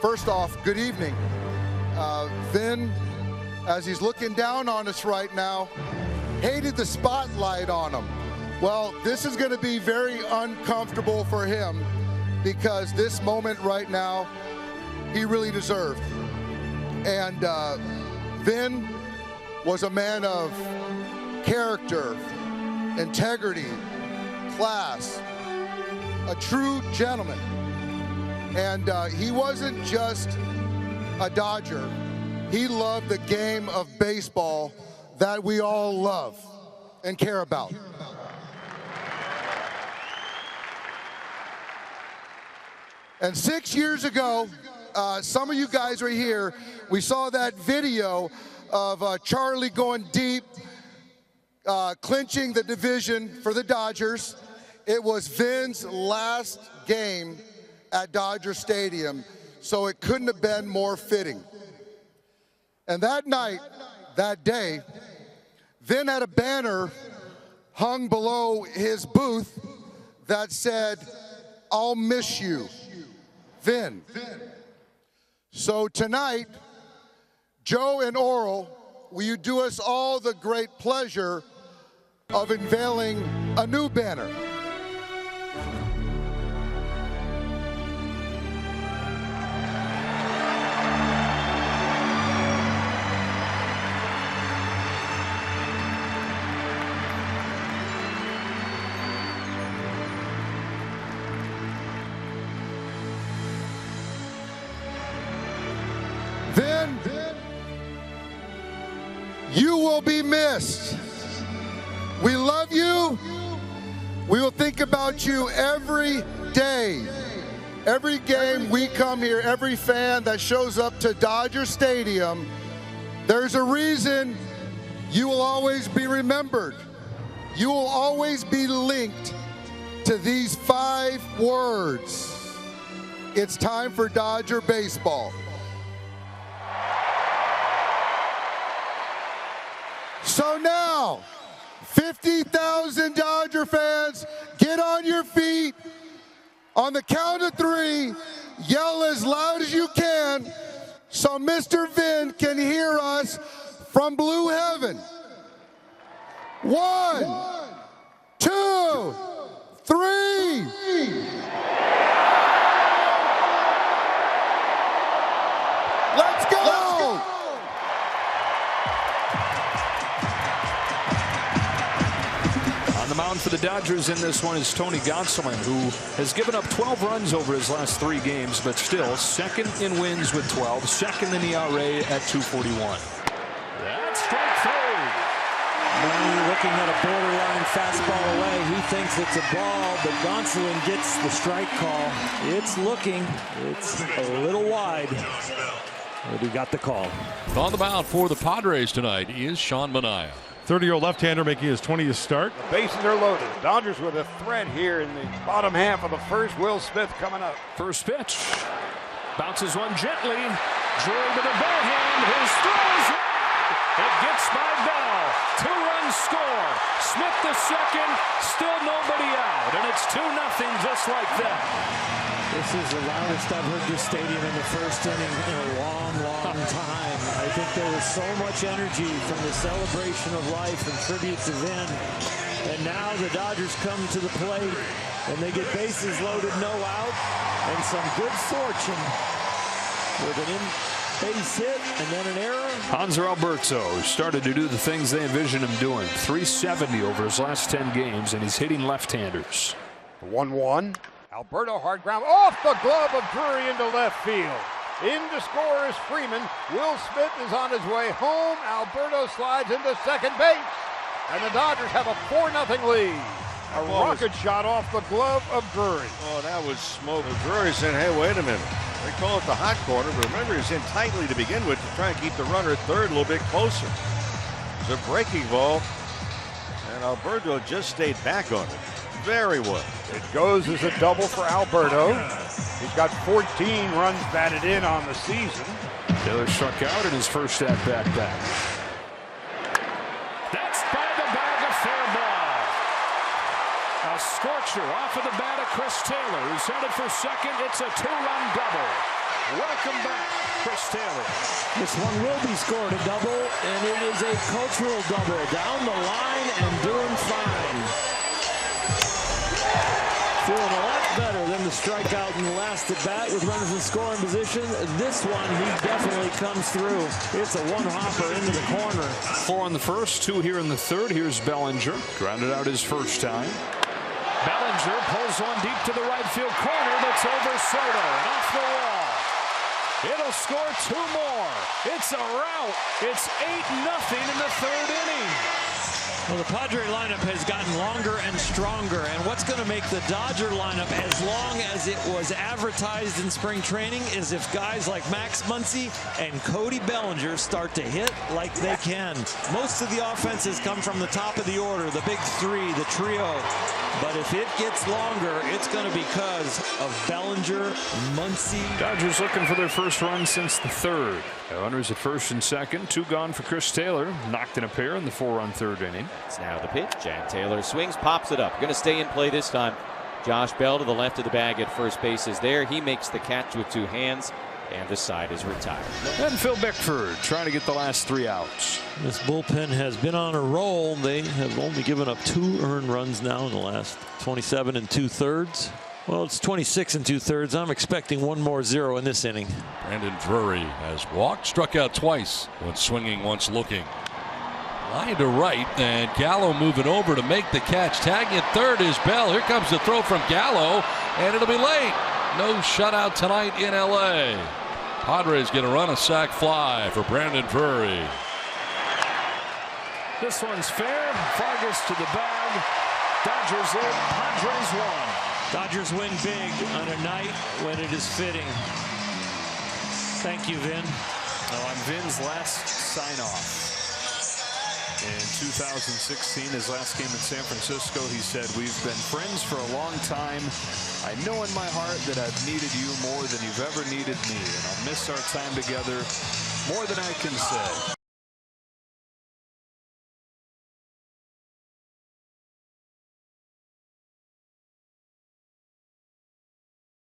First off, good evening. Vin, as he's looking down on us right now, hated the spotlight on him. Well, this is going to be very uncomfortable for him because this moment right now, he really deserved. And Vin was a man of character, integrity, class, a true gentleman. And he wasn't just a Dodger. He loved the game of baseball that we all love and care about. And 6 years ago, some of you guys right here, we saw that video of Charlie going deep, clinching the division for the Dodgers. It was Vin's last game at Dodger Stadium, so it couldn't have been more fitting. And that night, that day, Vin had a banner hung below his booth that said, "I'll miss you, Vin." So tonight, Joe and Oral, will you do us all the great pleasure of unveiling a new banner? Vin, you will be missed. We love you. We will think about you every day. Every game we come here, every fan that shows up to Dodger Stadium, there's a reason you will always be remembered. You will always be linked to these 5 words. It's time for Dodger baseball. So now, 50,000 Dodger fans, get on your feet. On the count of 3, yell as loud as you can so Mr. Vin can hear us from Blue Heaven. 1, 2, 3. Let's go! On the mound for the Dodgers in this one is Tony Gonsolin, who has given up 12 runs over his last 3 games, but still second in wins with 12, second in ERA at 2.41. That's strike 3. Looking at a borderline fastball away, he thinks it's a ball, but Gonsolin gets the strike call. It's a little wide, but he got the call. On the mound for the Padres tonight is Sean Manaea. 30-year-old left-hander making his 20th start. The bases are loaded. Dodgers with a threat here in the bottom half of the first. Will Smith coming up. First pitch. Bounces one gently. Drury with a bare hand. His throw is right. It gets by Bell. 2-run score. Smith the second. Still nobody out. And it's 2-0 just like that. This is the loudest I've heard this stadium in the first inning in a long, long time. I think there was so much energy from the celebration of life and tribute to Vin. And now the Dodgers come to the plate and they get bases loaded, no out, and some good fortune with an base hit and then an error. Hanser Alberto started to do the things they envisioned him doing. 370 over his last 10 games, and he's hitting left-handers. 1-1. Alberto hard ground off the glove of Drury into left field. In to score is Freeman. Will Smith is on his way home. Alberto slides into second base. And the Dodgers have a 4-0 lead. A rocket shot off the glove of Drury. Oh, that was smoke. Drury said, hey, wait a minute. They call it the hot corner, but remember, he's in tightly to begin with to try and keep the runner at third a little bit closer. It's a breaking ball, and Alberto just stayed back on it. Very well. It goes as a double for Alberto. He's got 14 runs batted in on the season. Taylor struck out in his first at-bat back. That's by the bag, a fair ball. A scorcher off of the bat of Chris Taylor, who's headed for second. It's a 2-run double. Welcome back, Chris Taylor. This one will be scored a double, and it is a cultural double. Down the line and doing fine. Feeling a lot better than the strikeout in the last at bat with runners in scoring position. This one, he definitely comes through. It's a one-hopper into the corner. 4 on the first, 2 here in the third. Here's Bellinger. Grounded out his first time. Bellinger pulls one deep to the right field corner. That's over Soto and off the wall. It'll score 2 more. It's a rout. It's 8-0 in the third inning. Well, the Padre lineup has gotten longer and stronger, and what's going to make the Dodger lineup as long as it was advertised in spring training is if guys like Max Muncy and Cody Bellinger start to hit like they can. Most of the offenses come from the top of the order, the big three, the trio. But if it gets longer, it's going to be because of Bellinger, Muncy. Dodgers looking for their first run since the third. Runners at first and second. 2 gone for Chris Taylor. Knocked in a pair in the 4-run third inning. It's now the pitch, and Taylor swings, pops it up. Going to stay in play this time. Josh Bell to the left of the bag at first base is there. He makes the catch with 2 hands, and the side is retired. And Phil Bickford trying to get the last 3 outs. This bullpen has been on a roll. They have only given up 2 earned runs now in the last 27 2/3. Well, it's 26 2/3. I'm expecting 1 more 0 in this inning. Brandon Drury has walked, struck out twice. Once swinging, once looking. Line to right, and Gallo moving over to make the catch. Tagging at third is Bell. Here comes the throw from Gallo, and it'll be late. No shutout tonight in L.A. Padres going to run a sac fly for Brandon Drury. This one's fair. Vargas to the bag. Dodgers lead. Padres 1. Dodgers win big on a night when it is fitting. Thank you, Vin. On Vin's last sign-off in 2016, his last game in San Francisco, he said, "We've been friends for a long time. I know in my heart that I've needed you more than you've ever needed me, and I'll miss our time together more than I can say."